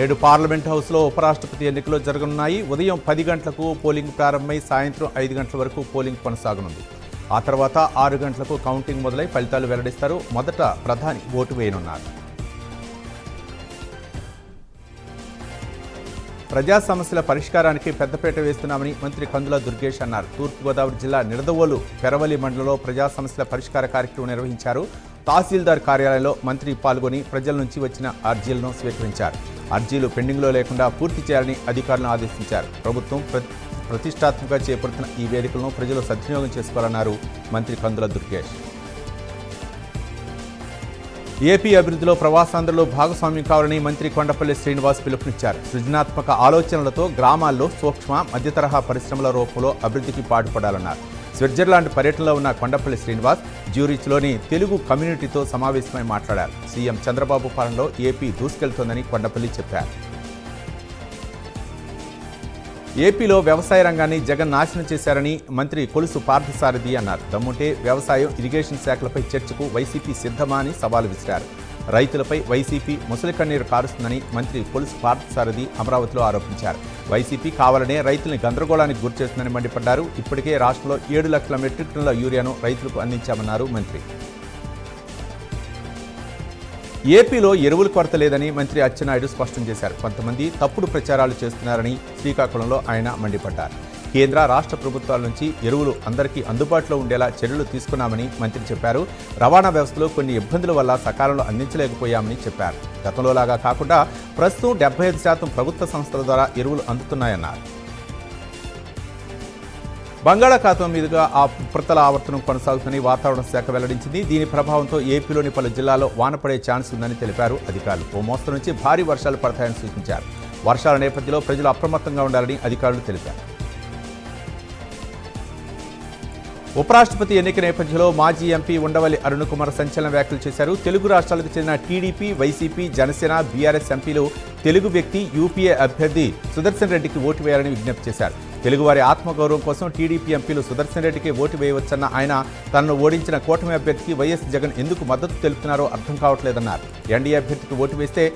నేడు పార్లమెంట్ హౌస్లో ఉపరాష్ట్రపతి ఎన్నికలు జరగనున్నాయి. ఉదయం 10 గంటలకు పోలింగ్ ప్రారంభమై సాయంత్రం 5 గంటల వరకు పోలింగ్ కొనసాగనుంది. ఆ తర్వాత 6 గంటలకు కౌంటింగ్ మొదలై ఫలితాలు వెల్లడిస్తారు. మొదట ప్రధాని ఓటు వేయనున్నారు. ప్రజా సమస్యల పరిష్కారానికి పెద్దపీట వేస్తున్నామని మంత్రి కందుల దుర్గేష్ అన్నారు. తూర్పుగోదావరి జిల్లా నిడదవోలు పెరవలి మండలంలో ప్రజా సమస్యల పరిష్కార కార్యక్రమం నిర్వహించారు. తహసీల్దార్ కార్యాలయంలో మంత్రి పాల్గొని ప్రజల నుంచి వచ్చిన అర్జీలను స్వీకరించారు. అర్జీలు పెండింగ్లో లేకుండా పూర్తి చేయాలని అధికారులను ఆదేశించారు. ప్రభుత్వం ప్రతిష్టాత్మకంగా చేపడుతున్న ఈ వేదికలను ప్రజలు సద్వినియోగం చేసుకోవాలన్నారు మంత్రి కందుల దుర్గేష్. ఏపీ అభివృద్ధిలో ప్రవాసాంధ్రులు భాగస్వామ్యం కావాలని మంత్రి కొండపల్లి శ్రీనివాస్ పిలుపునిచ్చారు. సృజనాత్మక ఆలోచనలతో గ్రామాల్లో సూక్ష్మ మధ్యతరహా పరిశ్రమల రూపంలో అభివృద్ధికి పాటుపడాలన్నారు. స్విట్జర్లాండ్ పర్యటనలో ఉన్న కొండపల్లి శ్రీనివాస్ జ్యూరిచ్లోని తెలుగు కమ్యూనిటీతో సమావేశమై మాట్లాడారు. సీఎం చంద్రబాబు పాలనలో ఏపీ దూసుకెళ్తోందని కొండపల్లి చెప్పారు. ఏపీలో వ్యవసాయ రంగాన్ని జగన్ నాశనం చేశారని మంత్రి కొలుసు పార్థసారథి అన్నారు. దమ్ముంటే వ్యవసాయం, ఇరిగేషన్ శాఖలపై చర్చకు వైసీపీ సిద్ధమా అని సవాలు విసిరారు. రైతులపై వైసీపీ ముసలి కన్నీరు కారుస్తుందని మంత్రి కొలుసు పార్థసారథి అమరావతిలో ఆరోపించారు. వైసీపీ కావాలనే రైతుల్ని గందరగోళానికి గురిచేస్తుందని మండిపడ్డారు. ఇప్పటికే రాష్ట్రంలో 7 లక్షల మెట్రిక్ టన్నుల యూరియాను రైతులకు అందించామన్నారు మంత్రి. ఏపీలో ఎరువుల కొరత లేదని మంత్రి అచ్చెన్నాయుడు స్పష్టం చేశారు. కొంతమంది తప్పుడు ప్రచారాలు చేస్తున్నారని శ్రీకాకుళంలో ఆయన మండిపడ్డారు. కేంద్ర రాష్ట్ర ప్రభుత్వాల నుంచి ఎరువులు అందరికీ అందుబాటులో ఉండేలా చర్యలు తీసుకున్నామని మంత్రి చెప్పారు. రవాణా వ్యవస్థలో కొన్ని ఇబ్బందుల వల్ల సకాలంలో అందించలేకపోయామని చెప్పారు. గతంలోలాగా కాకుండా ప్రస్తుతం 75% ప్రభుత్వ సంస్థల ద్వారా ఎరువులు అందుతున్నాయన్నారు. బంగాళాఖాతం మీదుగా ఆ ఉపరితల ఆవర్తనం కొనసాగుతుందని వాతావరణ శాఖ వెల్లడించింది. దీని ప్రభావంతో ఏపీలోని పలు జిల్లాల్లో వాన పడే ఛాన్స్ ఉందని తెలిపారు అధికారులు. ఓ మోస్తరు నుంచి భారీ వర్షాలు పడతాయని సూచించారు. వర్షాల నేపథ్యంలో ప్రజలు అప్రమత్తంగా ఉండాలని అధికారులు తెలిపారు. ఉపరాష్ట్రపతి ఎన్నిక నేపథ్యంలో మాజీ ఎంపీ ఉండవల్లి అరుణ్ కుమార్ సంచలన వ్యాఖ్యలు చేశారు. తెలుగు రాష్ట్రాలకు చెందిన టీడీపీ, వైసీపీ, జనసేన, బీఆర్ఎస్ ఎంపీలు తెలుగు వ్యక్తి యూపీఏ అభ్యర్థి సుదర్శన్ రెడ్డికి ఓటు వేయాలని విజ్ఞప్తి చేశారు. తెలుగువారి ఆత్మగౌరవం కోసం టీడీపీ ఎంపీలు సుదర్శన్ రెడ్డికి ఓటు వేయవచ్చన్న ఆయన తనను ఓడించిన కూటమి అభ్యర్థికి వైఎస్ జగన్ ఎందుకు మద్దతు తెలుపుతున్నారో అర్థం కావట్లేదన్నారు. ఎన్డీఏ అభ్యర్థికి ఓటు వేస్తే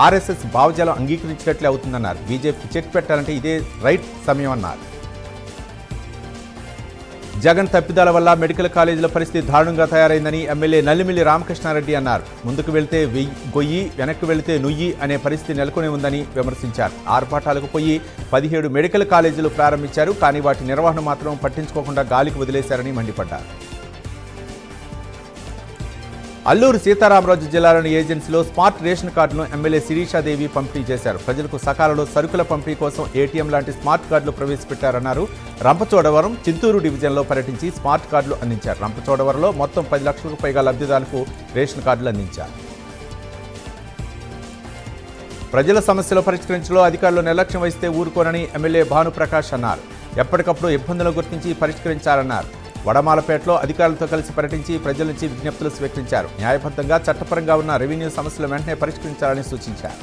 ఆర్ఎస్ఎస్ భావజాలం అంగీకరించినట్లే అవుతుందన్నారు. బీజేపీకి చెక్ పెట్టాలంటే ఇదే రైట్ సమయం అన్నారు. జగన్ తప్పిదాల వల్ల మెడికల్ కాలేజీల పరిస్థితి దారుణంగా తయారైందని ఎమ్మెల్యే నల్లిమిల్లి రామకృష్ణారెడ్డి అన్నారు. ముందుకు వెళితే గొయ్యి, వెనక్కి వెళితే నుయ్యి అనే పరిస్థితి నెలకొని ఉందని విమర్శించారు. ఆర్భాటాలకు పోయి 17 మెడికల్ కాలేజీలు ప్రారంభించారు. కానీ వాటి నిర్వహణ మాత్రం పట్టించుకోకుండా గాలికి వదిలేశారని మండిపడ్డారు. అల్లూరు సీతారామరాజు జిల్లాలోని ఏజెన్సీలో స్మార్ట్ రేషన్ కార్డులను ఎమ్మెల్యే శిరీషాదేవి పంపిణీ చేశారు. ప్రజలకు సకాలంలో సరుకుల పంపిణీ కోసం ఏటీఎం లాంటి స్మార్ట్ కార్డులు ప్రవేశపెట్టారన్నారు. రంపచోడవరం, చింతూరు డివిజన్లో పర్యటించి స్మార్ట్ కార్డులు అందించారు. రంపచోడవరంలో మొత్తం 10 లక్షలకు పైగా లబ్ధిదారులకు రేషన్ కార్డులు అందించారు. ప్రజల సమస్యలు పరిష్కరించడంలో అధికారులు నిర్లక్ష్యం వహిస్తే ఊరుకోనని ఎమ్మెల్యే భానుప్రకాష్ అన్నారు. ఎప్పటికప్పుడు ఇబ్బందులను గుర్తించి పరిష్కరించాలన్నారు. వడమాలపేటలో అధికారులతో కలిసి పర్యటించి ప్రజల నుంచి విజ్ఞప్తులు స్వీకరించారు. న్యాయబద్ధంగా, చట్టపరంగా ఉన్న రెవెన్యూ సమస్యలు వెంటనే పరిష్కరించాలని సూచించారు.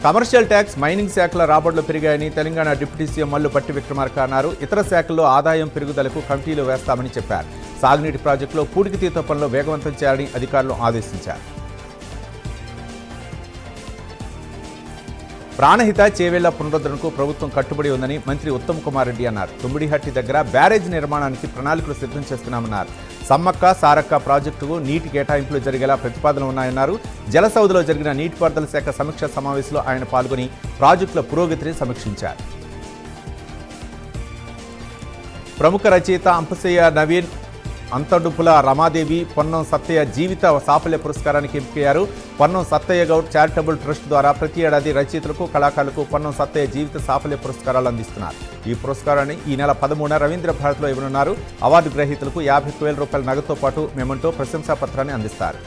కమర్షియల్ ట్యాక్స్, మైనింగ్ శాఖల రాబడులు పెరిగాయని తెలంగాణ డిప్యూటీ సీఎం మల్లు భట్టి విక్రమార్క అన్నారు. ఇతర శాఖల్లో ఆదాయం పెరుగుదలకు కమిటీలు వేస్తామని చెప్పారు. సాగునీటి ప్రాజెక్టులో పూడికతీత పనులు వేగవంతం చేయాలని అధికారులు ఆదేశించారు. ప్రాణహిత చేవేళ్ల పునరుద్ధరణకు ప్రభుత్వం కట్టుబడి ఉందని మంత్రి ఉత్తమ్ కుమార్ రెడ్డి అన్నారు. తుమ్మిడిహట్టి దగ్గర బ్యారేజ్ నిర్మాణానికి ప్రణాళికలు సిద్ధం చేస్తున్నామన్నారు. సమ్మక్క, సారక్క ప్రాజెక్టుకు నీటి కేటాయింపులు జరిగేలా ప్రతిపాదనలు ఉన్నాయన్నారు. జలసౌధలో జరిగిన నీటిపారుదల శాఖ సమీక్షా సమావేశంలో ఆయన పాల్గొని ప్రాజెక్టుల పురోగతిని సమీక్షించారు. ప్రముఖ రచయిత అంపశయ్య నవీన్, అంతడుపుల రమాదేవి, పొన్నం సత్తయ్య జీవిత సాఫల్య పురస్కారానికి ఎంపికయ్యారు. పొన్నం సత్తయ్య గౌడ్ చారిటబుల్ ట్రస్ట్ ద్వారా ప్రతి ఏడాది రచయితలకు, కళాకారులకు పొన్నం సత్తయ్య జీవిత సాఫల్య పురస్కారాలు అందిస్తున్నారు. ఈ పురస్కారాన్ని ఈ నెల 13న రవీంద్ర భారత్లో ఇవ్వనున్నారు. అవార్డు గ్రహీతలకు 51,000 రూపాయల నగదుతో పాటు మెమంటో, ప్రశంసా పత్రాన్ని అందిస్తారు.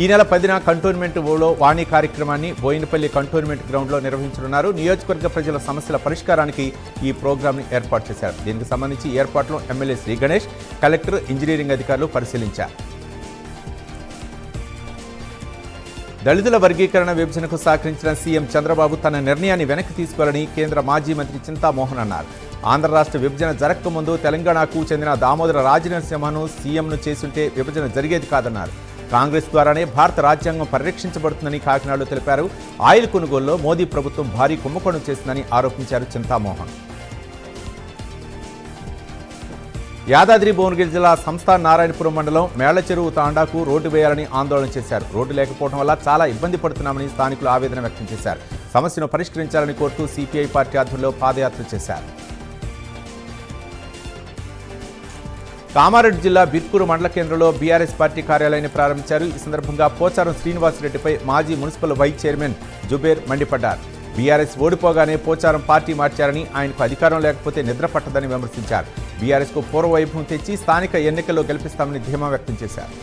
ఈ నెల 10న కంటోన్మెంట్ ఓలో వాణి కార్యక్రమాన్ని బోయినపల్లి కంటోన్మెంట్ గ్రౌండ్లో నిర్వహించనున్నారు. నియోజకవర్గ ప్రజల సమస్యల పరిష్కారానికి ఈ ప్రోగ్రాంని ఏర్పాటు చేశారు. దీనికి సంబంధించి ఏర్పాట్లను MLA Shri Ganesh, collector, engineering అధికారులు పరిశీలించారు. దళితుల వర్గీకరణ విభజనకు సహకరించిన సీఎం చంద్రబాబు తన నిర్ణయాన్ని వెనక్కి తీసుకోవాలని కేంద్ర మాజీ మంత్రి చింతామోహన్ అన్నారు. ఆంధ్ర రాష్ట్ర విభజన జరగకముందు తెలంగాణకు చెందిన దామోదర రాజనరసింహను సీఎంను చేసుంటే విభజన జరిగేది కాదన్నారు. కాంగ్రెస్ ద్వారానే భారత రాజ్యాంగం పరిరక్షించబడుతుందని కాకినాడలో తెలిపారు. ఆయిల్ కొనుగోలులో మోదీ ప్రభుత్వం భారీ కుంభకోణం చేసిందని ఆరోపించారు చింతామోహన్. యాదాద్రి భువనగిరి జిల్లా సంస్థాన్ నారాయణపురం మండలం మేళ్లచెరువు తాండాకు రోడ్డు వేయాలని ఆందోళన చేశారు. రోడ్డు లేకపోవడం వల్ల చాలా ఇబ్బంది పడుతున్నామని స్థానికులు ఆవేదన వ్యక్తం చేశారు. సమస్యను పరిష్కరించాలని కోరుతూ సిపిఐ పార్టీ ఆధ్వర్యంలో పాదయాత్ర చేశారు. కామారెడ్డి జిల్లా బిర్కూరు మండల కేంద్రంలో బీఆర్ఎస్ పార్టీ కార్యాలయాన్ని ప్రారంభించారు. ఈ సందర్భంగా పోచారం శ్రీనివాసరెడ్డిపై మాజీ మున్సిపల్ వైస్ చైర్మన్ జుబేర్ మండిపడ్డారు. బీఆర్ఎస్ ఓడిపోగానే పోచారం పార్టీ మార్చారని, ఆయనకు అధికారం లేకపోతే నిద్ర పట్టదని విమర్శించారు. బీఆర్ఎస్కు పూర్వ వైభవం తెచ్చి స్థానిక ఎన్నికల్లో గెలిపిస్తామని ధీమా వ్యక్తం చేశారు.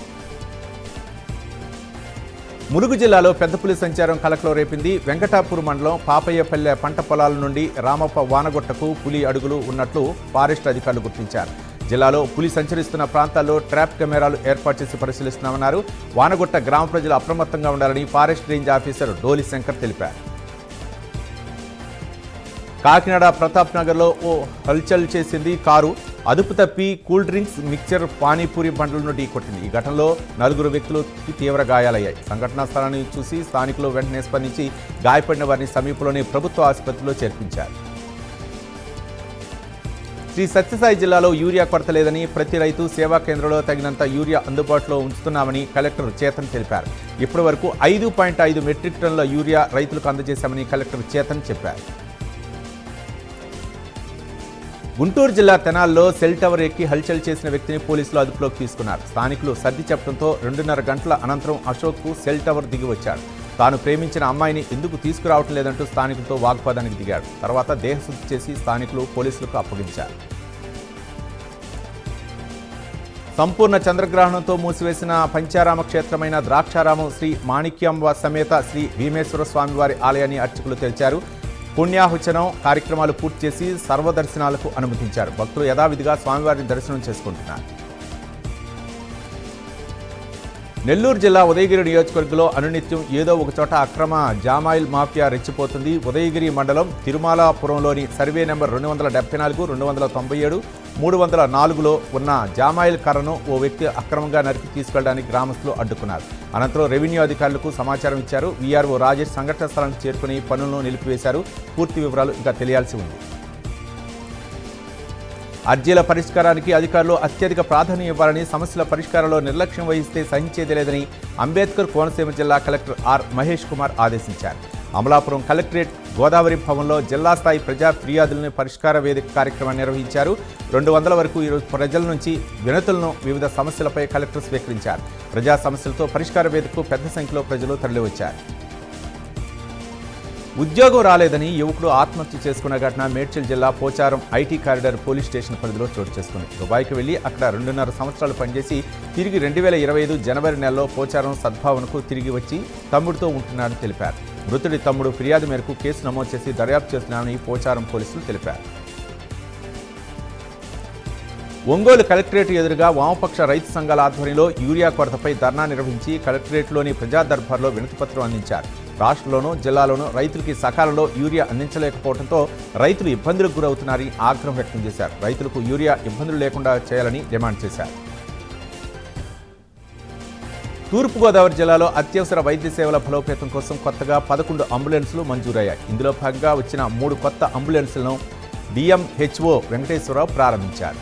ములుగు జిల్లాలో పెద్ద పులి సంచారం కలకలం రేపింది. వెంకటాపూర్ మండలం పాపయ్యపల్లె పంట పొలాల నుండి రామప్ప వానగొట్టకు పులి అడుగులు ఉన్నట్లు ఫారెస్ట్ అధికారులు గుర్తించారు. జిల్లాలో పులి సంచరిస్తున్న ప్రాంతాల్లో ట్రాప్ కెమెరాలు ఏర్పాటు చేసి పరిశీలిస్తున్నామన్నారు. వానగొట్ట గ్రామ ప్రజలు అప్రమత్తంగా ఉండాలని ఫారెస్ట్ రేంజ్ ఆఫీసర్ డోలి శంకర్ తెలిపారు. కాకినాడ ప్రతాప్ నగర్లో ఓ హల్చల్ చేసింది కారు. అదుపు తప్పి కూల్ డ్రింక్స్, మిక్చర్, పానీపూరి బండ్లను ఢీకొట్టింది. ఈ ఘటనలో 4 వ్యక్తులకు తీవ్ర గాయాలయ్యాయి. సంఘటనా స్థలాన్ని చూసి స్థానికులు వెంటనే స్పందించి గాయపడిన వారిని సమీపంలోని ప్రభుత్వ ఆసుపత్రిలో చేర్పించారు. శ్రీ సత్యసాయి జిల్లాలో యూరియా కొరత లేదని, ప్రతి రైతు సేవా కేంద్రంలో తగినంత యూరియా అందుబాటులో ఉంచుతున్నామని కలెక్టర్ చేతన్ తెలిపారు. ఇప్పటి వరకు 5.5 మెట్రిక్ టన్నుల యూరియా రైతులకు అందజేశామని కలెక్టర్ చేతన్ చెప్పారు. గుంటూరు జిల్లా తెనాల్లో సెల్ టవర్ ఎక్కి హల్చల్ చేసిన వ్యక్తిని పోలీసులు అదుపులోకి తీసుకున్నారు. స్థానికులు సర్ది చెప్పడంతో 2.5 గంటల అనంతరం అశోక్కు సెల్ టవర్ దిగి వచ్చాడు. తాను ప్రేమించిన అమ్మాయిని ఎందుకు తీసుకురావటం లేదంటూ స్థానికులతో వాగ్వాదానికి దిగాడు. తర్వాత దేహశుద్ధి చేసి స్థానికులు పోలీసులకు అప్పగించారు. సంపూర్ణ చంద్రగ్రహణంతో మూసివేసిన పంచారామ క్షేత్రమైన ద్రాక్షారామం శ్రీ మాణిక్యాంబ సమేత శ్రీ భీమేశ్వర స్వామివారి ఆలయాన్ని అర్చకులు తెరిచారు. పుణ్యాహుచనం కార్యక్రమాలు పూర్తి చేసి సర్వదర్శనాలకు అనుమతించారు. భక్తులు యథావిధిగా స్వామివారిని దర్శనం చేసుకుంటున్నారు. నెల్లూరు జిల్లా ఉదయగిరి నియోజకవర్గంలో అనునిత్యం ఏదో ఒక చోట అక్రమ జామాయిల్ మాఫియా రెచ్చిపోతుంది. ఉదయగిరి మండలం తిరుమలాపురంలోని సర్వే నెంబర్ 274, 297, 304లో ఉన్న జామాయిల్ కర్రను ఓ వ్యక్తి అక్రమంగా నరికి తీసుకెళ్లడానికి గ్రామస్తులు అడ్డుకున్నారు. అనంతరం రెవెన్యూ అధికారులకు సమాచారం ఇచ్చారు. వీఆర్ఓ రాజేష్ సంఘటన స్థలానికి చేరుకుని పనులను నిలిపివేశారు. పూర్తి వివరాలు ఇంకా తెలియాల్సి ఉంది. అర్జీల పరిష్కారానికి అధికారులు అత్యధిక ప్రాధాన్యం ఇవ్వాలని, సమస్యల పరిష్కారంలో నిర్లక్ష్యం వహిస్తే సహించేది లేదని అంబేద్కర్ కోనసీమ జిల్లా కలెక్టర్ ఆర్ మహేష్ కుమార్ ఆదేశించారు. అమలాపురం కలెక్టరేట్ గోదావరి భవన్లో జిల్లా స్థాయి ప్రజా ఫిర్యాదులను పరిష్కార వేదిక కార్యక్రమాన్ని నిర్వహించారు. 200 వరకు ఈరోజు ప్రజల నుంచి వినతులను, వివిధ సమస్యలపై కలెక్టర్ స్వీకరించారు. ప్రజా సమస్యలతో పరిష్కార వేదికకు పెద్ద సంఖ్యలో ప్రజలు తరలివచ్చారు. ఉద్యోగం రాలేదని యువకుడు ఆత్మహత్య చేసుకున్న ఘటన మేడ్చల్ జిల్లా Pocharam IT corridor police station పరిధిలో చోటు చేసుకుంది. దుబాయ్కి వెళ్లి అక్కడ 2.5 సంవత్సరాలు పనిచేసి తిరిగి 2025 జనవరి నెలలో పోచారం సద్భావనకు తిరిగి వచ్చి తమ్ముడితో ఉంటున్నాడని తెలిపారు. మృతుడి తమ్ముడు ఫిర్యాదు మేరకు కేసు నమోదు చేసి దర్యాప్తు చేస్తున్నామని పోచారం పోలీసులు తెలిపారు. ఒంగోలు కలెక్టరేట్ ఎదురుగా వామపక్ష రైతు సంఘాల ఆధ్వర్యంలో యూరియా కొరతపై ధర్నా నిర్వహించి కలెక్టరేట్లోని ప్రజా దర్బార్లో వినతిపత్రం అందించారు. రాష్ట్రంలోనూ జిల్లాలోనూ రైతులకి సకాలంలో యూరియా అందించలేకపోవడంతో రైతులు ఇబ్బందులకు గురవుతున్నారని ఆగ్రహం వ్యక్తం చేశారు. రైతులకు యూరియా ఇబ్బందులు లేకుండా చేయాలని డిమాండ్ చేశారు. తూర్పుగోదావరి జిల్లాలో అత్యవసర వైద్య సేవల బలోపేతం కోసం కొత్తగా 11 అంబులెన్సులు మంజూరయ్యాయి. ఇందులో భాగంగా వచ్చిన 3 కొత్త అంబులెన్సులను డిఎంహెచ్ఓ వెంకటేశ్వరరావు ప్రారంభించారు.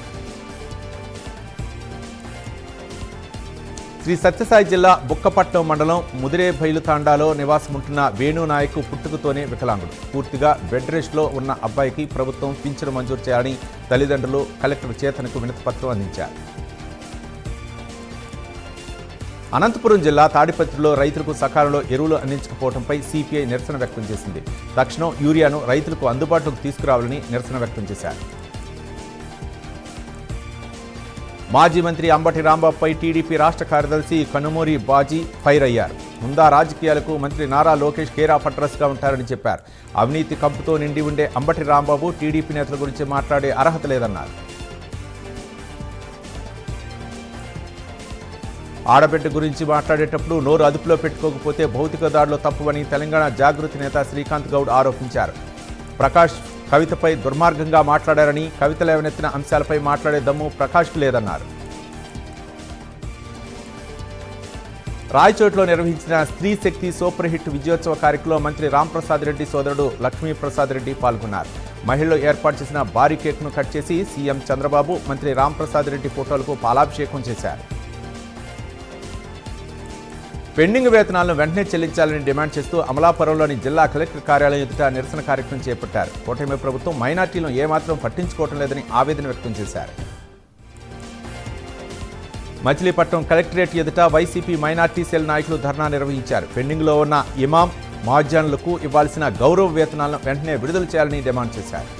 శ్రీ సత్యసాయి జిల్లా బుక్కపట్నం మండలం ముదిరేబైలు తాండాలో నివాసముంటున్న వేణునాయక్ పుట్టుకతోనే వికలాంగుడు. పూర్తిగా బెడ్ రెస్ట్లో ఉన్న అబ్బాయికి ప్రభుత్వం పింఛను మంజూరు చేయాలని తల్లిదండ్రులు కలెక్టర్ చేతన్కు వినతిపత్రం అందించారు. అనంతపురం జిల్లా తాడిపత్రిలో రైతులకు సకాలంలో ఎరువులు అందించకపోవడంపై సిపిఐ నిరసన వ్యక్తం చేసింది. తక్షణం యూరియాను రైతులకు అందుబాటులోకి తీసుకురావాలని నిరసన వ్యక్తం చేశారు. మాజీ మంత్రి అంబటి రాంబాబుపై టీడీపీ రాష్ట్ర కార్యదర్శి కనుమూరి బాజీ ఫైర్ అయ్యారు. ముందా రాజకీయాలకు మంత్రి నారా లోకేష్ కేర్ ఆఫ్ అడ్రస్గా ఉంటారని చెప్పారు. అవినీతి కంపుతో నిండి ఉండే అంబటి రాంబాబు టీడీపీ నేతల గురించి మాట్లాడే అర్హత లేదన్నారు. ఆడబిడ్డ గురించి మాట్లాడేటప్పుడు నోరు అదుపులో పెట్టుకోకపోతే భౌతిక దాడిలో తప్పువని తెలంగాణ జాగృతి నేత శ్రీకాంత్ గౌడ్ ఆరోపించారు. ప్రకాష్ కవితపై దుర్మార్గంగా మాట్లాడారని, కవిత లేవనెత్తిన అంశాలపై మాట్లాడే దమ్ము ప్రకాష్కు లేదన్నారు. రాయచోట్లో నిర్వహించిన స్త్రీ శక్తి సూపర్ హిట్ విజయోత్సవ కార్యక్రమంలో మంత్రి రాంప్రసాద్ రెడ్డి సోదరుడు లక్ష్మీప్రసాద్ రెడ్డి పాల్గొన్నారు. మహిళలు ఏర్పాటు చేసిన భారీ కేక్ను కట్ చేసి సీఎం చంద్రబాబు, మంత్రి రాంప్రసాద్ రెడ్డి ఫోటోలకు పాలాభిషేకం చేశారు. పెండింగ్ వేతనాలను వెంటనే చెల్లించాలని డిమాండ్ చేస్తూ అమలాపురంలోని జిల్లా కలెక్టర్ కార్యాలయం ఎదుట నిరసన కార్యక్రమం చేపట్టారు. కూటమి ప్రభుత్వం మైనార్టీలను ఏమాత్రం పట్టించుకోవడం లేదని ఆవేదన వ్యక్తం చేశారు. మచిలీపట్నం కలెక్టరేట్ ఎదుట వైసీపీ మైనార్టీ సెల్ నాయకులు ధర్నా నిర్వహించారు. పెండింగ్లో ఉన్న ఇమాం, మహాజన్లకు ఇవ్వాల్సిన గౌరవ వేతనాలను వెంటనే విడుదల చేయాలని డిమాండ్ చేశారు.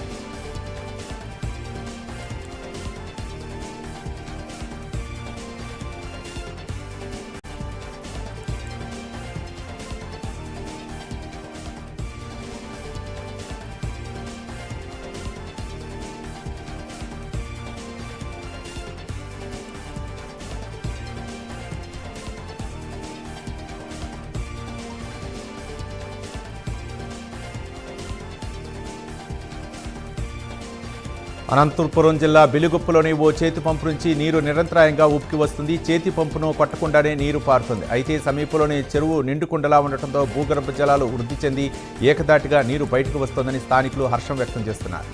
అనంతపురం జిల్లా బిలుగుప్పలోని ఓ చేతి పంపు నుంచి నీరు నిరంతరాయంగా ఉప్కి వస్తుంది. చేతి పంపును కొట్టకుండానే నీరు పారుతుంది. అయితే సమీపంలోని చెరువు నిండుకుండలా ఉండటంతో భూగర్భ జలాలు వృద్ధి చెంది ఏకదాటిగా నీరు బయటకు వస్తోందని స్థానికులు హర్షం వ్యక్తం చేస్తున్నారు.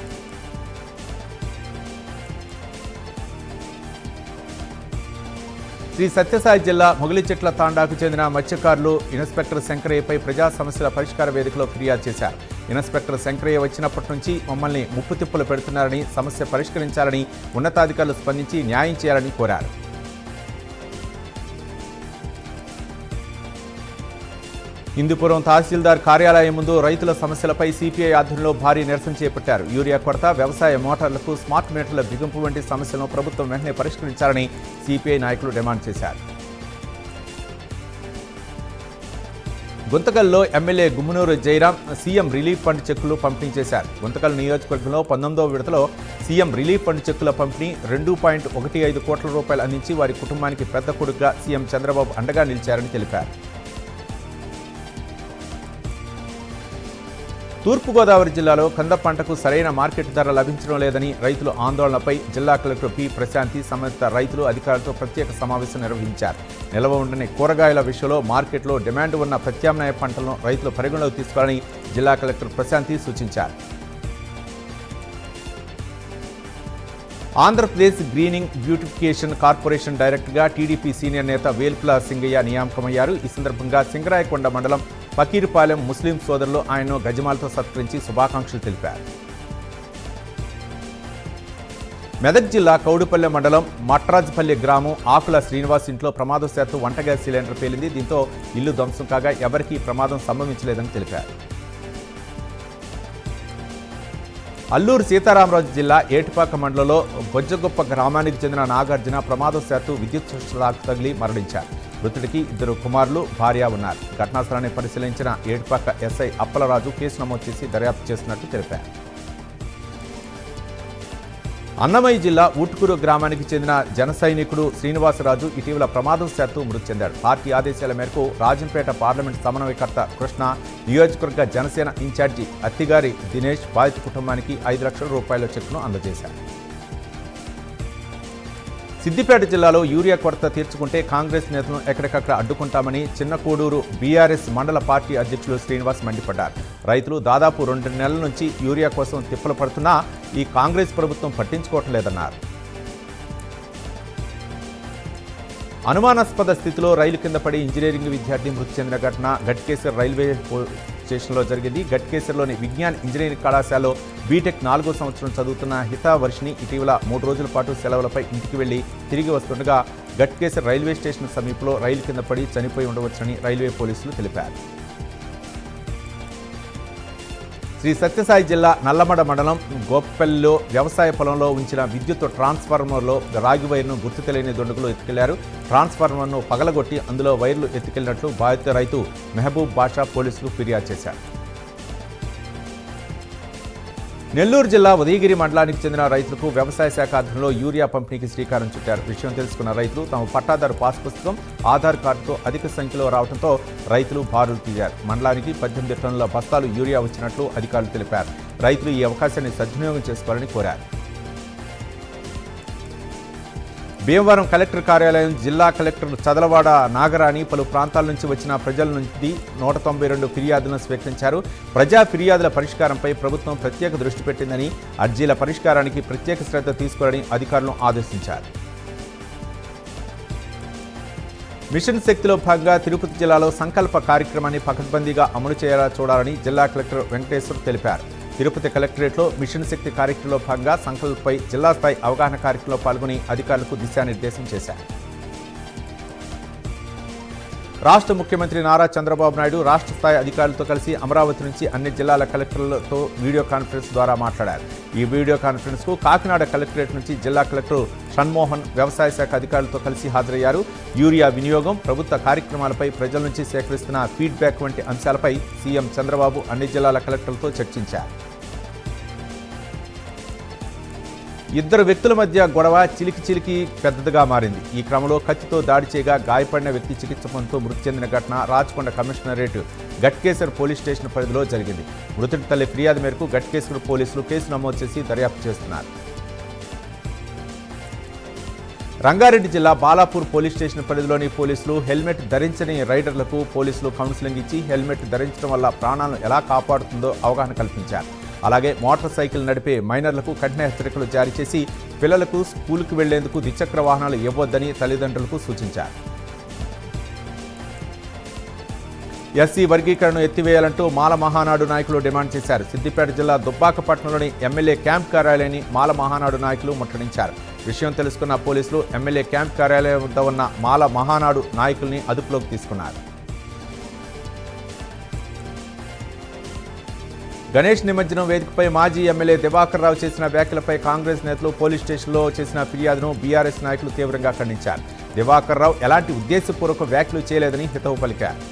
శ్రీ సత్యసాయి జిల్లా మొగలిచెట్ల తాండాకు చెందిన మత్స్యకారులు ఇన్స్పెక్టర్ శంకరయ్యపై ప్రజా సమస్యల పరిష్కార వేదికలో ఫిర్యాదు చేశారు. ఇన్స్పెక్టర్ శంకరయ్య వచ్చినప్పటి నుంచి మమ్మల్ని ముప్పుతిప్పులు పెడుతున్నారని, సమస్య పరిష్కరించాలని ఉన్నతాధికారులు స్పందించి న్యాయం చేయాలని కోరారు. హిందూపురం తహసీల్దార్ కార్యాలయం ముందు రైతుల సమస్యలపై సిపిఐ ఆధ్వర్యంలో భారీ నిరసన చేపట్టారు. యూరియా కొరత, వ్యవసాయ మోటార్లకు స్మార్ట్ మీటర్ల బిగింపు వంటి సమస్యలను ప్రభుత్వం వెంటనే పరిష్కరించాలని సిపిఐ నాయకులు డిమాండ్ చేశారు. గుంతకల్లో MLA Gummanuru Jayaram CM relief fund చెక్కులు పంపిణీ చేశారు. గుంతకల్ నియోజకవర్గంలో 19వ విడతలో సీఎం రిలీఫ్ ఫండ్ చెక్కుల పంపిణీ 2.15 కోట్ల రూపాయలు అందించి వారి కుటుంబానికి పెద్ద కొడుకుగా సీఎం చంద్రబాబు అండగా నిలిచారని తెలిపారు. తూర్పుగోదావరి జిల్లాలో కంద పంటకు సరైన మార్కెట్ ధర లభించడం లేదని రైతుల ఆందోళనపై జిల్లా కలెక్టర్ పి ప్రశాంతి సంబంధిత రైతులు అధికారులతో ప్రత్యేక సమావేశం నిర్వహించారు. నిల్వ ఉండని కూరగాయల విషయంలో మార్కెట్లో డిమాండ్ ఉన్న ప్రత్యామ్నాయ పంటలను రైతులు పరిగణలోకి తీసుకోవాలని జిల్లా కలెక్టర్ ప్రశాంతి సూచించారు. ఆంధ్రప్రదేశ్ గ్రీనింగ్ బ్యూటిఫికేషన్ కార్పొరేషన్ డైరెక్టర్గా టీడీపీ సీనియర్ నేత వేల్పుల సింగయ్య నియామకమయ్యారు. ఈ సందర్భంగా సింగరాయకొండ మండలం పకీర్పాలెం ముస్లిం సోదరులు ఆయన్ను గజమాలతో సత్కరించి శుభాకాంక్షలు తెలిపారు. మెదక్ జిల్లా కౌడుపల్లె మండలం మట్రాజ్పల్లి గ్రామం ఆకుల శ్రీనివాస్ ఇంట్లో ప్రమాదవశాత్తు వంట గ్యాస్ సిలిండర్ పేలింది. దీంతో ఇల్లు ధ్వంసం కాగా ఎవరికీ ప్రమాదం సంభవించలేదని తెలిపారు. అల్లూరు సీతారామరాజు జిల్లా ఏటిపాక మండలంలో బొజ్జగొప్ప గ్రామానికి చెందిన నాగార్జున ప్రమాదవశాత్తు విద్యుత్ షాక్ తగిలి మరణించారు. మృతుడికి 2 కుమారులు, భార్య ఉన్నారు. ఘటనా స్థలాన్ని పరిశీలించిన ఏటిపాక ఎస్ఐ అప్పలరాజు కేసు నమోదు చేసి దర్యాప్తు చేస్తున్నట్టు తెలిపారు. అన్నమయ్య జిల్లా ఊటుకూరు గ్రామానికి చెందిన జన సైనికుడు శ్రీనివాసరాజు ఇటీవల ప్రమాదవశాత్తు మృతి చెందాడు. పార్టీ ఆదేశాల మేరకు రాజంపేట పార్లమెంట్ సమన్వయకర్త కృష్ణ, నియోజకవర్గ జనసేన ఇన్ఛార్జి అత్తిగారి దినేష్ బాధిత కుటుంబానికి 5 లక్షల రూపాయల చెక్కును అందజేశారు. సిద్దిపేట జిల్లాలో యూరియా కొరత తీర్చుకుంటే కాంగ్రెస్ నేతలను ఎక్కడికక్కడ అడ్డుకుంటామని చిన్నకోడూరు బీఆర్ఎస్ మండల పార్టీ అధ్యక్షులు శ్రీనివాస్ మండిపడ్డారు. రైతులు దాదాపు 2 నెలల నుంచి యూరియా కోసం తిప్పలు పడుతున్నా ఈ కాంగ్రెస్ ప్రభుత్వం పట్టించుకోవటం లేదన్నారు. అనుమానాస్పద స్థితిలో రైలు కింద పడి ఇంజనీరింగ్ విద్యార్థి మృతి చెందిన ఘటన గట్కేసర్ రైల్వే స్టేషన్లో జరిగింది. గట్కేసర్లోని విజ్ఞాన్ ఇంజనీరింగ్ కళాశాలలో బీటెక్ 4వ సంవత్సరం చదువుతున్న హితావర్షిని ఇటీవల 3 రోజుల పాటు సెలవులపై ఇంటికి వెళ్లి తిరిగి వస్తుండగా గట్కేసర్ రైల్వే స్టేషన్ సమీపంలో రైలు కింద పడి చనిపోయి ఉండవచ్చని రైల్వే పోలీసులు తెలిపారు. శ్రీ సత్యసాయి జిల్లా నల్లమడ మండలం గోప్పల్లిలో వ్యవసాయ పొలంలో ఉంచిన విద్యుత్ ట్రాన్స్ఫార్మర్లో రాగి వైర్ను గుర్తు తెలియని దుండగులు ఎత్తుకెళ్లారు. ట్రాన్స్ఫార్మర్ను పగలగొట్టి అందులో వైర్లు ఎత్తుకెళ్లినట్లు బాధిత రైతు మెహబూబ్ బాషా పోలీసులు ఫిర్యాదు చేశారు. నెల్లూరు జిల్లా ఉదయగిరి మండలానికి చెందిన రైతులకు వ్యవసాయ శాఖ ఆధ్వర్యంలో యూరియా పంపిణీకి శ్రీకారం చుట్టారు. విషయం తెలుసుకున్న రైతులు తమ పట్టాదారు పాస్ పుస్తకం, ఆధార్ కార్డుతో అధిక సంఖ్యలో రావడంతో రైతులు బారులు తీరారు. మండలానికి 18 టన్నుల బస్తాలు యూరియా వచ్చినట్లు అధికారులు తెలిపారు. రైతులు ఈ అవకాశాన్ని సద్వినియోగం చేసుకోవాలని కోరారు. భీమవరం కలెక్టర్ కార్యాలయం జిల్లా కలెక్టర్ చదలవాడ నాగరాణి పలు ప్రాంతాల నుంచి వచ్చిన ప్రజల నుంచి 192 ఫిర్యాదులను స్వీకరించారు. ప్రజా ఫిర్యాదుల పరిష్కారంపై ప్రభుత్వం ప్రత్యేక దృష్టి పెట్టిందని, అర్జీల పరిష్కారానికి ప్రత్యేక శ్రద్ధ తీసుకోవాలని అధికారులను ఆదేశించారు. మిషన్ శక్తిలో భాగంగా తిరుపతి జిల్లాలో సంకల్ప కార్యక్రమాన్ని పకడ్బందీగా అమలు చేయాలా చూడాలని జిల్లా కలెక్టర్ వెంకటేశ్వర్ తెలిపారు. తిరుపతి కలెక్టరేట్లో మిషన్ శక్తి కార్యక్రమంలో భాగంగా సంకల్పపై జిల్లా స్థాయి అవగాహన కార్యక్రమంలో పాల్గొని అధికారులకు దిశానిర్దేశం చేశారు. రాష్ట్ర ముఖ్యమంత్రి నారా చంద్రబాబు నాయుడు రాష్ట్ర స్థాయి అధికారులతో కలిసి అమరావతి నుంచి అన్ని జిల్లాల కలెక్టర్లతో వీడియో కాన్ఫరెన్స్ ద్వారా మాట్లాడారు. ఈ వీడియో కాన్ఫరెన్స్కు కాకినాడ కలెక్టరేట్ నుంచి జిల్లా కలెక్టర్ షణ్మోహన్ వ్యవసాయ శాఖ అధికారులతో కలిసి హాజరయ్యారు. యూరియా వినియోగం, ప్రభుత్వ కార్యక్రమాలపై ప్రజల నుంచి సేకరిస్తున్న ఫీడ్బ్యాక్ వంటి అంశాలపై సీఎం చంద్రబాబు అన్ని జిల్లాల కలెక్టర్లతో చర్చించారు. ఇద్దరు వ్యక్తుల మధ్య గొడవ చిలికి పెద్దదిగా మారింది. ఈ క్రమంలో కత్తితో దాడి చేయగా గాయపడిన వ్యక్తి చికిత్స పొందుతూ మృతి చెందిన ఘటన Rachakonda commissionerate Ghatkesar police station పరిధిలో జరిగింది. మృతుడి తల్లి ఫిర్యాదు మేరకు గట్కేసర్ పోలీసులు కేసు నమోదు చేసి దర్యాప్తు చేస్తున్నారు. రంగారెడ్డి జిల్లా బాలాపూర్ పోలీస్ స్టేషన్ పరిధిలోని పోలీసులు హెల్మెట్ ధరించని రైడర్లకు పోలీసులు కౌన్సిలింగ్ ఇచ్చి హెల్మెట్ ధరించడం వల్ల ప్రాణాలను ఎలా కాపాడుతుందో అవగాహన కల్పించారు. అలాగే మోటార్ సైకిల్ నడిపే మైనర్లకు కఠిన హెచ్చరికలు జారీ చేసి పిల్లలకు స్కూలుకు వెళ్లేందుకు ద్విచక్ర వాహనాలు ఇవ్వొద్దని తల్లిదండ్రులకు సూచించారు. ఎస్సీ వర్గీకరణను ఎత్తివేయాలంటూ మాల మహానాడు నాయకులు డిమాండ్ చేశారు. సిద్దిపేట జిల్లా దుబ్బాకపట్నంలోని ఎమ్మెల్యే క్యాంప్ కార్యాలయాన్ని మాల మహానాడు నాయకులు ముట్టడించారు. విషయం తెలుసుకున్న పోలీసులు ఎమ్మెల్యే క్యాంప్ కార్యాలయం వద్ద ఉన్న మాల మహానాడు నాయకుల్ని అదుపులోకి తీసుకున్నారు. గణేష్ నిమజ్జనం వేదికపై మాజీ ఎమ్మెల్యే దివాకర్ రావు చేసిన వ్యాఖ్యలపై కాంగ్రెస్ నేతలు పోలీస్ స్టేషన్లో చేసిన ఫిర్యాదును బీఆర్ఎస్ నాయకులు తీవ్రంగా ఖండించారు. దివాకర్ రావు ఎలాంటి ఉద్దేశపూర్వక వ్యాఖ్యలు చేయలేదని హితవు పలికారు.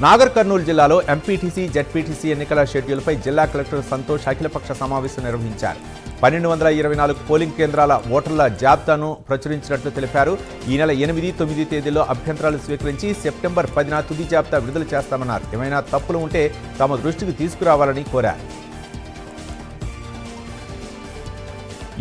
నాగర్ కర్నూలు జిల్లాలో ఎంపీటీసీ, జెడ్పీటీసీ ఎన్నికల షెడ్యూల్పై జిల్లా కలెక్టర్ సంతోష్ అఖిలపక్ష సమావేశం నిర్వహించారు. 1224 పోలింగ్ కేంద్రాల ఓటర్ల జాబితాను ప్రచురించినట్లు తెలిపారు. ఈ నెల 8, 9 తేదీల్లో అభ్యంతరాలు స్వీకరించి సెప్టెంబర్ 10న తుది జాబితా విడుదల చేస్తామన్నారు. ఏమైనా తప్పులు ఉంటే తమ దృష్టికి తీసుకురావాలని కోరారు.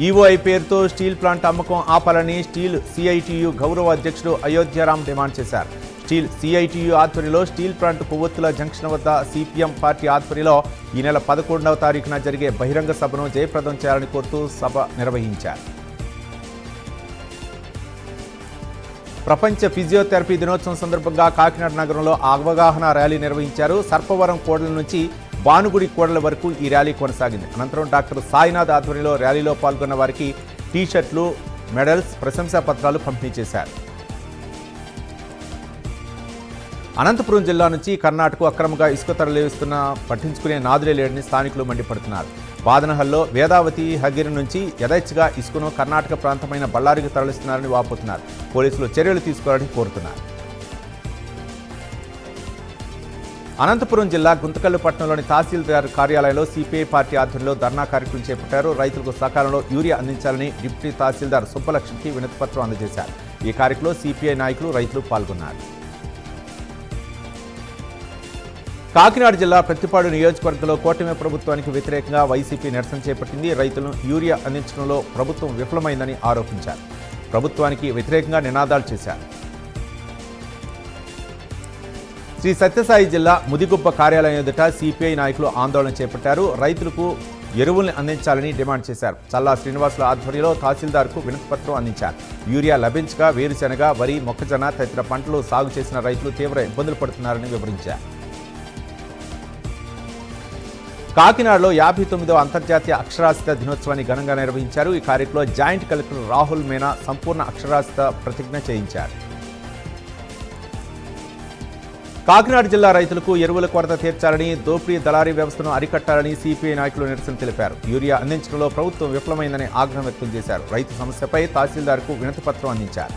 ఈఓఐ పేరుతో స్టీల్ ప్లాంట్ అమ్మకం ఆపాలని స్టీల్ సిఐటియు గౌరవ అధ్యక్షుడు అయోధ్యరామ్ డిమాండ్ చేశారు. స్టీల్ సిఐటియు ఆధ్వర్యంలో స్టీల్ ప్లాంట్ కొవ్వొత్తుల జంక్షన్ వద్ద సిపిఎం పార్టీ ఆధ్వర్యంలో ఈ నెల 11వ తారీఖున జరిగే బహిరంగ సభను జయప్రదం చేయాలని కోరుతూ సభ నిర్వహించారు. ప్రపంచ ఫిజియోథెరపీ దినోత్సవం సందర్భంగా కాకినాడ నగరంలో అవగాహన ర్యాలీ నిర్వహించారు. సర్పవరం కోడల నుంచి భానుగుడి కోడల వరకు ఈ ర్యాలీ కొనసాగింది. అనంతరం డాక్టర్ సాయినాథ్ ఆధ్వర్యంలో ర్యాలీలో పాల్గొన్న వారికి టీషర్ట్లు, మెడల్స్, ప్రశంసా పత్రాలు పంపిణీ చేశారు. అనంతపురం జిల్లా నుంచి కర్ణాటకకు అక్రమంగా ఇసుక తరలిస్తున్న పట్టించుకునే నాదులే లేడని స్థానికులు మండిపడుతున్నారు. బాదనహల్లో వేదావతి హగిరి నుంచి యథేచ్ఛగా ఇసుకను కర్ణాటక ప్రాంతమైన బళ్ళారికి తరలిస్తున్నారని వాపోతున్నారు. పోలీసులు చర్యలు తీసుకోవాలని కోరుతున్నారు. అనంతపురం జిల్లా గుంతకల్లుపట్నంలోని తహసీల్దార్ కార్యాలయంలో సిపిఐ పార్టీ ఆధ్వర్యంలో ధర్నా కార్యక్రమం చేపట్టారు. రైతులకు సకాలంలో యూరియా అందించాలని డిప్యూటీ తహసీల్దార్ సుబ్బలక్ష్మికి వినతిపత్రం అందజేశారు. ఈ కార్యక్రమంలో సిపిఐ నాయకులు, రైతులు పాల్గొన్నారు. కాకినాడ జిల్లా ప్రత్తిపాడు నియోజకవర్గంలో కూటమి ప్రభుత్వానికి వ్యతిరేకంగా వైసీపీ నిరసన చేపట్టింది. రైతులను యూరియా అందించడంలో ప్రభుత్వం విఫలమైందని ఆరోపించారు. ప్రభుత్వానికి వ్యతిరేకంగా నినాదాలు చేశారు. శ్రీ సత్యసాయి జిల్లా ముదిగుబ్బ కార్యాలయం ఎదుట సిపిఐ నాయకులు ఆందోళన చేపట్టారు. రైతులకు ఎరువుల్ని అందించాలని డిమాండ్ చేశారు. చల్లా శ్రీనివాసుల ఆధ్వర్యంలో తహసీల్దార్కు వినతిపత్రం అందించారు. యూరియా లభించక వేరుశెనగ, వరి, మొక్కజొన్న తదితర పంటలు సాగు చేసిన రైతులు తీవ్ర ఇబ్బందులు పడుతున్నారని వివరించారు. కాకినాడలో 59వ అంతర్జాతీయ అక్షరాస్యత దినోత్సవాన్ని ఘనంగా నిర్వహించారు. ఈ కార్యక్రమంలో జాయింట్ కలెక్టర్ రాహుల్ మీనా సంపూర్ణ అక్షరాస్యత ప్రతిజ్ఞ చేయించారు. కాకినాడ జిల్లా రైతులకు ఎరువుల కొరత తీర్చాలని, దోపిడీ దళారీ వ్యవస్థను అరికట్టాలని సిపిఐ నాయకులు నిరసన తెలిపారు. యూరియా అందించడంలో ప్రభుత్వం విఫలమైందని ఆగ్రహం వ్యక్తం చేశారు. రైతు సమస్యపై తహసీల్దార్కు వినతిపత్రం అందించారు.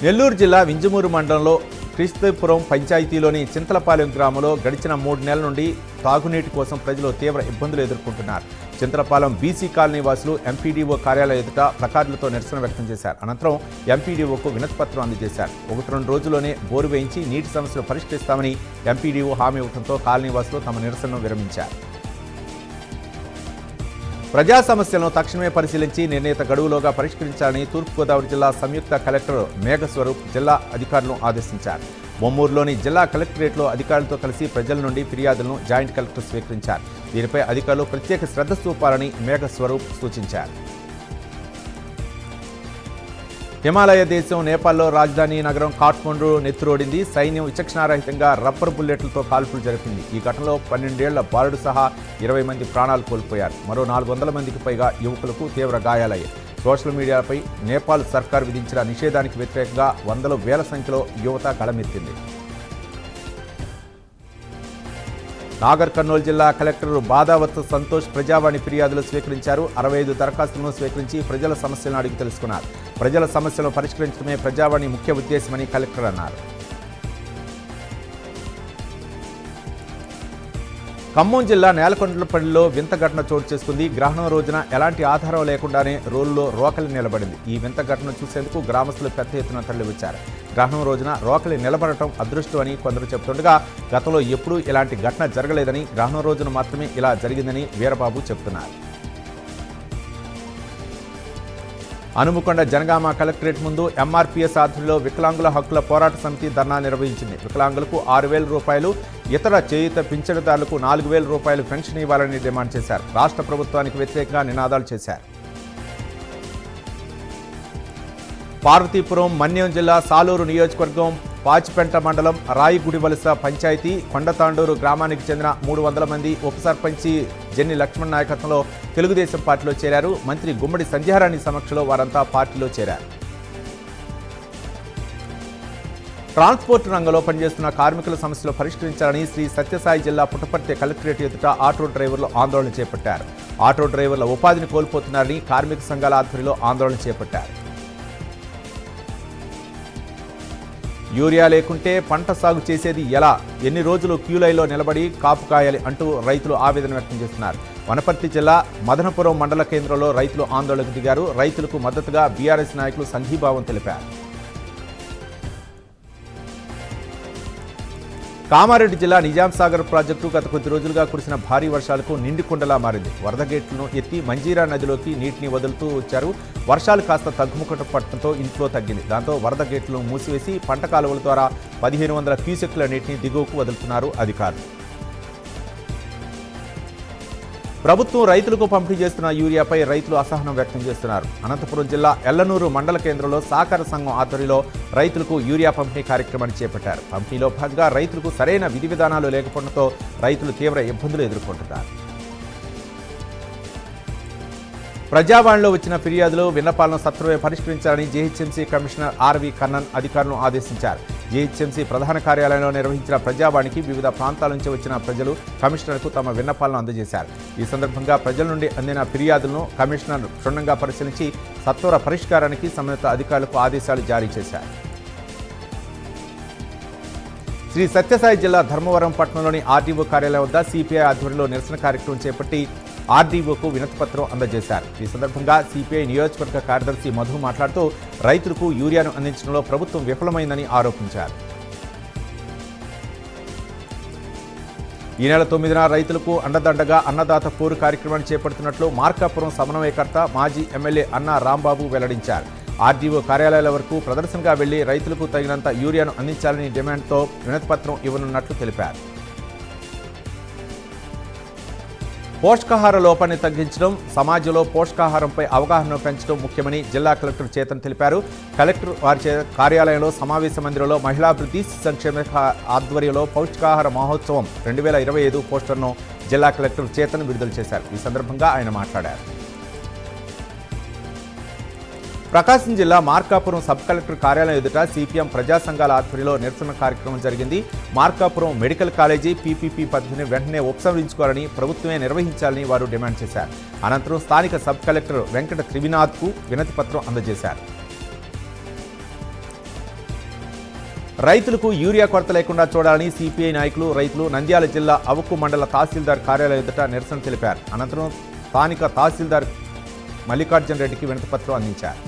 నెల్లూరు జిల్లా వింజమూరు మండలంలో క్రీస్తుపురం పంచాయతీలోని చింతలపాలెం గ్రామంలో గడిచిన 3 నెలల నుండి తాగునీటి కోసం ప్రజలు తీవ్ర ఇబ్బందులు ఎదుర్కొంటున్నారు. చింతలపాలెం బీసీ కాలనీ వాసులు ఎంపీడీఓ కార్యాలయం ఎదుట ప్లకార్డులతో నిరసన వ్యక్తం చేశారు. అనంతరం ఎంపీడీఓకు వినతిపత్రం అందజేశారు. 1-2 రోజుల్లోనే బోరు వేయించి నీటి సమస్యలు పరిష్కరిస్తామని ఎంపీడీఓ హామీ ఇవ్వడంతో కాలనీ వాసులు తమ నిరసనను విరమించారు. ప్రజా సమస్యలను తక్షణమే పరిశీలించి నిర్ణీత గడువులోగా పరిష్కరించాలని తూర్పుగోదావరి జిల్లా సంయుక్త కలెక్టర్ మేఘస్వరూప్ జిల్లా అధికారులను ఆదేశించారు. బొమ్మూరులోని జిల్లా కలెక్టరేట్లో అధికారులతో కలిసి ప్రజల నుండి ఫిర్యాదులను జాయింట్ కలెక్టర్ స్వీకరించారు. దీనిపై అధికారులు ప్రత్యేక శ్రద్ధ చూపాలని మేఘస్వరూప్ సూచించారు. హిమాలయ దేశం నేపాల్లో రాజధాని నగరం కాఠ్మండు నెత్తురోడింది. సైన్యం విచక్షణారహితంగా రబ్బర్ బుల్లెట్లతో కాల్పులు జరిపింది. ఈ ఘటనలో 12 ఏళ్ల బాలుడు సహా 20 మంది ప్రాణాలు కోల్పోయారు. మరో 400 మందికి పైగా యువకులకు తీవ్ర గాయాలయ్యాయి. సోషల్ మీడియాపై నేపాల్ సర్కార్ విధించిన నిషేధానికి వ్యతిరేకంగా వందల వేల సంఖ్యలో యువత కళమెత్తింది. నాగర్ కర్నూలు జిల్లా కలెక్టర్ బాదావత్ సంతోష్ ప్రజావాణి ఫిర్యాదులు స్వీకరించారు. 65 దరఖాస్తులను స్వీకరించి ప్రజల సమస్యలను అడిగి తెలుసుకున్నారు. ప్రజల సమస్యలను పరిష్కరించడమే ప్రజావాణి ముఖ్య ఉద్దేశమని కలెక్టర్ అన్నారు. ఖమ్మం జిల్లా నేలకొండలపల్లిలో వింత ఘటన చోటు చేసుకుంది. గ్రహణం రోజున ఎలాంటి ఆధారం లేకుండానే రోడ్లలో రోకలి నిలబడింది. ఈ వింత ఘటన చూసేందుకు గ్రామస్తులు పెద్ద ఎత్తున తరలివచ్చారు. గ్రహణం రోజున రోకలి నిలబడటం అదృష్టం అని కొందరు చెబుతుండగా గతంలో ఎప్పుడూ ఇలాంటి ఘటన జరగలేదని, గ్రహణం రోజున మాత్రమే ఇలా జరిగిందని వీరబాబు చెబుతున్నారు. హనుమకొండ జనగామ కలెక్టరేట్ ముందు ఎంఆర్పీఎస్ ఆధ్వర్యంలో వికలాంగుల హక్కుల పోరాట సమితి ధర్నా నిర్వహించింది. వికలాంగులకు 6,000 రూపాయలు, ఇతర చేయూత పింఛనుదారులకు 4,000 రూపాయలు పెన్షన్ ఇవ్వాలని డిమాండ్ చేశారు. రాష్ట్ర ప్రభుత్వానికి వ్యతిరేకంగా నినాదాలు చేశారు. పార్వతీపురం మన్యం జిల్లా సాలూరు నియోజకవర్గం పాచిపెంట మండలం రాయిగుడివలస పంచాయతీ కొండతాండూరు గ్రామానికి చెందిన 300 మంది ఉప సర్పంచి జెన్ని లక్ష్మణ్ నాయకత్వంలో తెలుగుదేశం పార్టీలో చేరారు. మంత్రి గుమ్మడి సంధ్యారాణి సమక్షంలో వారంతా పార్టీలో చేరారు. ట్రాన్స్పోర్ట్ రంగంలో పనిచేస్తున్న కార్మికుల సమస్యలు పరిష్కరించాలని శ్రీ సత్యసాయి జిల్లా పుట్టపర్తి కలెక్టరేట్ ఎదుట ఆటో డ్రైవర్లు ఆందోళన చేపట్టారు. ఆటో డ్రైవర్ల ఉపాధిని కోల్పోతున్నారని కార్మిక సంఘాల ఆధ్వర్యంలో ఆందోళన చేపట్టారు. యూరియా లేకుంటే పంట సాగు చేసేది ఎలా? ఎన్ని రోజులు క్యూలైన్లో నిలబడి కాపు కాయాలి అంటూ రైతులు ఆవేదన వ్యక్తం చేస్తున్నారు. వనపర్తి జిల్లా మదనపురం మండల కేంద్రంలో రైతులు ఆందోళనకు దిగారు. రైతులకు మద్దతుగా బీఆర్ఎస్ నాయకులు సంఘీభావం తెలిపారు. కామారెడ్డి జిల్లా నిజాం సాగర్ ప్రాజెక్టు గత కొద్ది రోజులుగా కురిసిన భారీ వర్షాలకు నిండుకుండలా మారింది. వరద గేట్లను ఎత్తి మంజీరా నదిలోకి నీటిని వదులుతూ వచ్చారు. వర్షాలు కాస్త తగ్గుముఖం పట్టడంతో ఇన్ఫ్లో తగ్గింది. దాంతో వరద గేట్లను మూసివేసి పంట కాలువల ద్వారా 1,500 క్యూసెక్ల నీటిని దిగువకు వదులుతున్నారు అధికారులు. ప్రభుత్వం రైతులకు పంపిణీ చేస్తున్న యూరియాపై రైతులు అసహనం వ్యక్తం చేస్తున్నారు. అనంతపురం జిల్లా ఎల్లనూరు మండల కేంద్రంలో సహకార సంఘం ఆధ్వర్యంలో రైతులకు యూరియా పంపిణీ కార్యక్రమాన్ని చేపట్టారు. పంపిణీలో భాగంగా రైతులకు సరైన విధి విధానాలు లేకపోవడంతో రైతులు తీవ్ర ఇబ్బందులు ఎదుర్కొంటున్నారు. ప్రజావాణిలో వచ్చిన ఫిర్యాదులు, విన్నపాలను సత్వరమే పరిష్కరించాలని జీహెచ్ఎంసీ కమిషనర్ ఆర్వి కర్ణన్ అధికారులను ఆదేశించారు. జీహెచ్ఎంసీ ప్రధాన కార్యాలయంలో నిర్వహించిన ప్రజావాణికి వివిధ ప్రాంతాల నుంచి వచ్చిన ప్రజలు కమిషనర్కు తమ విన్నపాలను అందజేశారు. ఈ సందర్భంగా ప్రజల నుండి అందిన ఫిర్యాదులను కమిషనర్ క్షుణ్ణంగా పరిశీలించి సత్వర పరిష్కారానికి సంబంధిత అధికారులకు ఆదేశాలు జారీ చేశారు. శ్రీ సత్యసాయి జిల్లా ధర్మవరం పట్టణంలోని ఆర్డీఓ కార్యాలయం వద్ద సిపిఐ ఆధ్వర్యంలో నిరసన కార్యక్రమం చేపట్టి ఆర్డీఓకు వినతిపత్రం అందజేశారు. ఈ సందర్భంగా సిపిఐ నియోజకవర్గ కార్యదర్శి మధు మాట్లాడుతూ రైతులకు యూరియాను అందించడంలో ప్రభుత్వం విఫలమైందని ఆరోపించారు. ఈ నెల 9న రైతులకు అండదండగా అన్నదాత పోరు కార్యక్రమాన్ని చేపడుతున్నట్లు మార్కాపురం సమన్వయకర్త మాజీ ఎమ్మెల్యే అన్నా రాంబాబు వెల్లడించారు. ఆర్డీఓ కార్యాలయాల వరకు ప్రదర్శనగా వెళ్లి రైతులకు తగినంత యూరియాను అందించాలని డిమాండ్తో వినతిపత్రం ఇవ్వనున్నట్లు తెలిపారు. పోషకాహార లోపాన్ని తగ్గించడం, సమాజంలో పోషకాహారంపై అవగాహన పెంచడం ముఖ్యమని జిల్లా కలెక్టర్ చేతన్ తెలిపారు. కలెక్టర్ వారి కార్యాలయంలో సమావేశ మందిరంలో మహిళాభివృద్ధి సంక్షేమ ఆధ్వర్యంలో పౌష్టికాహార మహోత్సవం 2025 పోస్టర్ను జిల్లా కలెక్టర్ చేతన్ విడుదల చేశారు. ఈ సందర్భంగా ఆయన మాట్లాడారు. ప్రకాశం జిల్లా మార్కాపురం సబ్ కలెక్టర్ కార్యాలయం ఎదుట సిపిఎం ప్రజా సంఘాల ఆధ్వర్యంలో నిరసన కార్యక్రమం జరిగింది. మార్కాపురం మెడికల్ కాలేజీ పీపీపీ పద్ధతిని వెంటనే ఉపసంహరించుకోవాలని, ప్రభుత్వమే నిర్వహించాలని వారు డిమాండ్ చేశారు. అనంతరం స్థానిక సబ్ కలెక్టర్ వెంకట త్రివినాథ్కు వినతి పత్రం అందజేశారు. రైతులకు యూరియా కొరత లేకుండా చూడాలని సిపిఐ నాయకులు రైతులు నంద్యాల జిల్లా అవుకు మండల తహసీల్దార్ కార్యాలయం ఎదుట నిరసన తెలిపారు. అనంతరం స్థానిక తహసీల్దార్ మల్లికార్జున రెడ్డికి వినతిపత్రం అందించారు.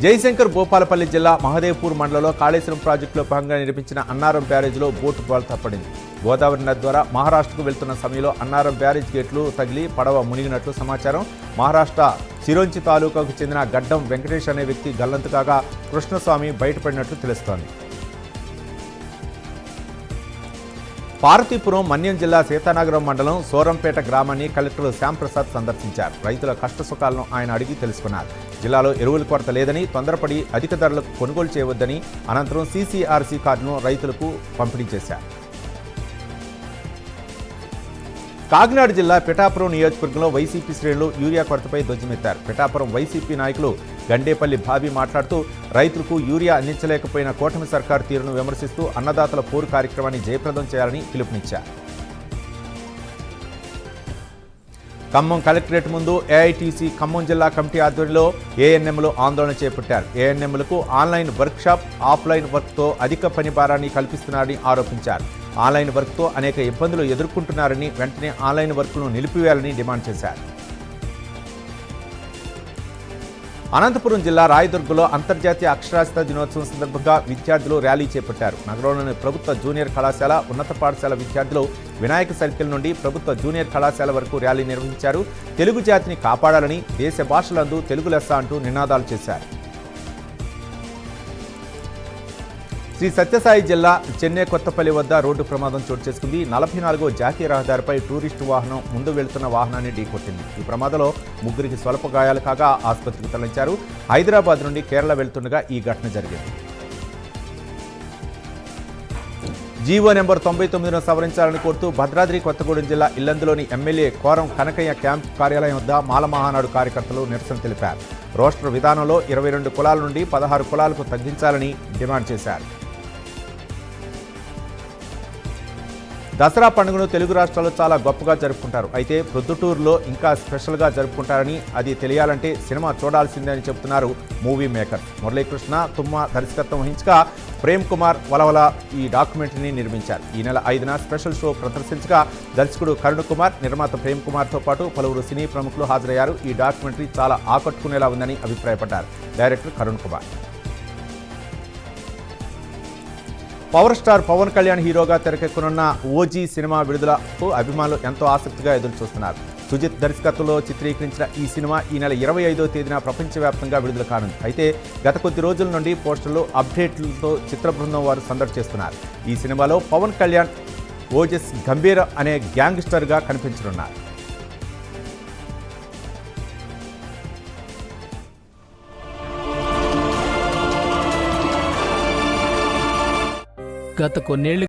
జయశంకర్ భూపాలపల్లి జిల్లా మహదేవ్పూర్ మండలంలో కాళేశ్వరం ప్రాజెక్టులో భాగంగా నిర్మించిన అన్నారం బ్యారేజ్లో బోటు బోల్తా పడింది. గోదావరి నది ద్వారా మహారాష్ట్రకు వెళ్తున్న సమయంలో అన్నారం బ్యారేజ్ గేట్లు తగిలి పడవ మునిగినట్లు సమాచారం. మహారాష్ట్ర సిరోంచి తాలూకాకు చెందిన గడ్డం వెంకటేష్ అనే వ్యక్తి గల్లంతు కాగా కృష్ణస్వామి బయటపడినట్లు తెలుస్తోంది. పార్వతీపురం మన్యం జిల్లా సీతానగరం మండలం సోరంపేట గ్రామాన్ని కలెక్టర్ శ్యాంప్రసాద్ సందర్శించారు. రైతుల కష్టసుఖాలను ఆయన అడిగి తెలుసుకున్నారు. జిల్లాలో ఎరువుల కొరత లేదని, తొందరపడి అధిక ధరలకు కొనుగోలు చేయవద్దని, అనంతరం సీసీఆర్సీ కార్డును రైతులకు పంపిణీ చేశారు. కాకినాడ జిల్లా పిఠాపురం నియోజకవర్గంలో వైసీపీ శ్రేణులు యూరియా కొరతపై ధ్వజమెత్తారు. పిఠాపురం వైసీపీ నాయకులు గండేపల్లి బాబీ మాట్లాడుతూ రైతులకు యూరియా అందించలేకపోయిన కూటమి సర్కారు తీరును విమర్శిస్తూ అన్నదాతల పోరు కార్యక్రమాన్ని జయప్రదం చేయాలని పిలుపునిచ్చారు. ఖమ్మం కలెక్టరేట్ ముందు ఏఐటీసీ ఖమ్మం జిల్లా కమిటీ ఆధ్వర్యంలో ఏఎన్ఎంలు ఆందోళన చేపట్టారు. ఏఎన్ఎంలకు ఆన్లైన్ వర్క్షాప్, ఆఫ్లైన్ వర్క్తో అధిక పని భారాన్ని కల్పిస్తున్నారని ఆరోపించారు. ఆన్లైన్ వర్క్తో అనేక ఇబ్బందులు ఎదుర్కొంటున్నారని, వెంటనే ఆన్లైన్ వర్క్ను నిలిపివేయాలని డిమాండ్ చేశారు. అనంతపురం జిల్లా రాయదుర్గంలో అంతర్జాతీయ అక్షరాస్యత దినోత్సవం సందర్భంగా విద్యార్థులు ర్యాలీ చేపట్టారు. నగరంలోని ప్రభుత్వ జూనియర్ కళాశాల, ఉన్నత పాఠశాల విద్యార్థులు వినాయక సర్కిల్ నుండి ప్రభుత్వ జూనియర్ కళాశాల వరకు ర్యాలీ నిర్వహించారు. తెలుగు జాతిని కాపాడాలని, దేశ భాషలందు తెలుగు లెస్స అంటూ నినాదాలు చేశారు. శ్రీ సత్యసాయి జిల్లా చెన్నై కొత్తపల్లి వద్ద రోడ్డు ప్రమాదం చోటు చేసుకుంది. 44వ జాతీయ రహదారిపై టూరిస్టు వాహనం ముందు వెళుతున్న వాహనాన్ని ఢీకొట్టింది. ఈ ప్రమాదంలో ముగ్గురికి స్వల్ప గాయాలు కాగా ఆసుపత్రికి తరలించారు. హైదరాబాద్ నుండి కేరళ వెళ్తుండగా ఈ ఘటన జరిగింది. జీవో నెంబర్ 99ను సవరించాలని కోరుతూ భద్రాద్రి కొత్తగూడెం జిల్లా ఇల్లందులోని ఎమ్మెల్యే కోరం కనకయ్య క్యాంప్ కార్యాలయం వద్ద మాల మహానాడు కార్యకర్తలు నిరసన తెలిపారు. రోస్టర్ విధానంలో 22 కులాల నుండి 16 కులాలకు తగ్గించాలని డిమాండ్ చేశారు. దసరా పండుగను తెలుగు రాష్ట్రాల్లో చాలా గొప్పగా జరుపుకుంటారు. అయితే ప్రొద్దుటూరులో ఇంకా స్పెషల్గా జరుపుకుంటారని, అది తెలియాలంటే సినిమా చూడాల్సిందే అని చెబుతున్నారు మూవీ మేకర్. మురళీకృష్ణ తుమ్మ దర్శకత్వం వహించగా ప్రేమ్ కుమార్ వలవల ఈ డాక్యుమెంటరీని నిర్మించారు. ఈ నెల 5న స్పెషల్ షో ప్రదర్శించగా దర్శకుడు కరుణ్ కుమార్, నిర్మాత ప్రేమ్ కుమార్తో పాటు పలువురు సినీ ప్రముఖులు హాజరయ్యారు. ఈ డాక్యుమెంటరీ చాలా ఆకట్టుకునేలా ఉందని అభిప్రాయపడ్డారు director Karun Kumar. Power star Pawan Kalyan హీరోగా తెరకెక్కనున్న ఓజీ సినిమా విడుదలకు అభిమానులు ఎంతో ఆసక్తిగా ఎదురుచూస్తున్నారు. సుజిత్ దర్శకత్వంలో చిత్రీకరించిన ఈ సినిమా ఈ నెల 25వ తేదీన ప్రపంచవ్యాప్తంగా విడుదల కానుంది. అయితే గత కొద్ది రోజుల నుండి పోస్టర్లు, అప్డేట్లతో చిత్ర బృందం వారు సందడి చేస్తున్నారు. ఈ సినిమాలో పవన్ కళ్యాణ్ ఓజస్ గంభీర్ అనే గ్యాంగ్స్టర్గా కనిపించనున్నారు. గత కొన్నేళ్లు